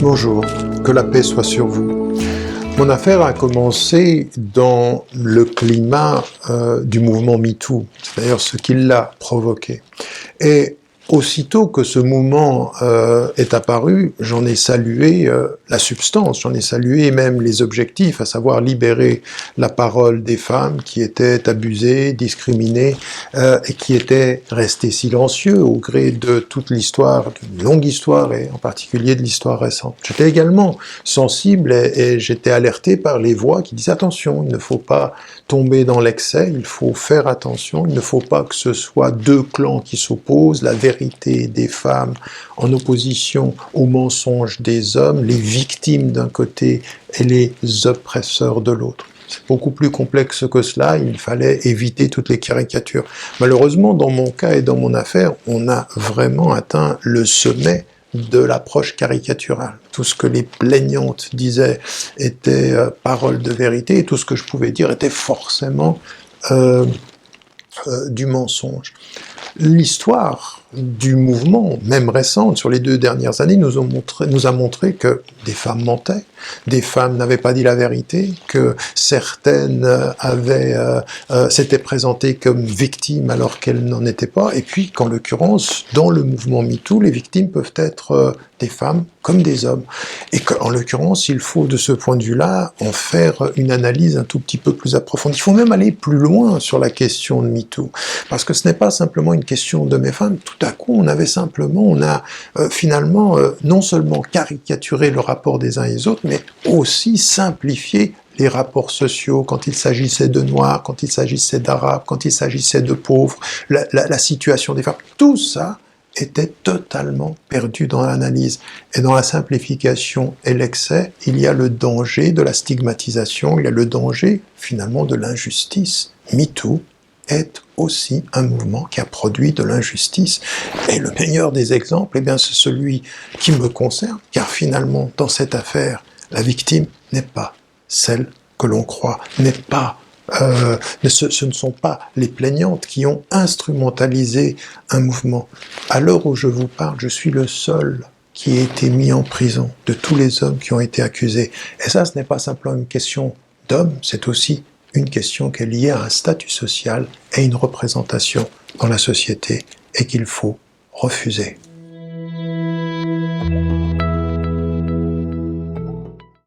Bonjour, que la paix soit sur vous. Mon affaire a commencé dans le climat du mouvement MeToo, c'est d'ailleurs ce qui l'a provoqué. Et aussitôt que ce mouvement est apparu, j'en ai salué la substance, j'en ai salué même les objectifs, à savoir libérer la parole des femmes qui étaient abusées, discriminées et qui étaient restées silencieuses au gré de toute l'histoire, d'une longue histoire et en particulier de l'histoire récente. J'étais également sensible et j'étais alerté par les voix qui disaient attention, il ne faut pas tomber dans l'excès, il faut faire attention, il ne faut pas que ce soit deux clans qui s'opposent, la vérité des femmes en opposition aux mensonges des hommes, les victimes d'un côté et les oppresseurs de l'autre. C'est beaucoup plus complexe que cela, il fallait éviter toutes les caricatures. Malheureusement, dans mon cas et dans mon affaire, on a vraiment atteint le sommet de l'approche caricaturale. Tout ce que les plaignantes disaient était parole de vérité, et tout ce que je pouvais dire était forcément du mensonge. L'histoire du mouvement, même récente, sur les 2 dernières années, nous a montré que des femmes mentaient, des femmes n'avaient pas dit la vérité, que certaines s'étaient présentées comme victimes alors qu'elles n'en étaient pas, et puis qu'en l'occurrence, dans le mouvement MeToo, les victimes peuvent être des femmes comme des hommes. Et qu'en l'occurrence, il faut de ce point de vue-là en faire une analyse un tout petit peu plus approfondie. Il faut même aller plus loin sur la question de MeToo, parce que ce n'est pas simplement une question d'hommes et femmes. Tout à coup, on a finalement non seulement caricaturé le rapport des uns et des autres, mais aussi simplifié les rapports sociaux quand il s'agissait de noirs, quand il s'agissait d'arabes, quand il s'agissait de pauvres, la situation des femmes. Tout ça était totalement perdu dans l'analyse. Et dans la simplification et l'excès, il y a le danger de la stigmatisation, il y a le danger finalement de l'injustice. MeToo est aussi un mouvement qui a produit de l'injustice. Et le meilleur des exemples, c'est celui qui me concerne, car finalement, dans cette affaire, la victime n'est pas celle que l'on croit, ce ne sont pas les plaignantes qui ont instrumentalisé un mouvement. À l'heure où je vous parle, je suis le seul qui a été mis en prison de tous les hommes qui ont été accusés. Et ça, ce n'est pas simplement une question d'hommes, c'est aussi une question qui est liée à un statut social et une représentation dans la société et qu'il faut refuser.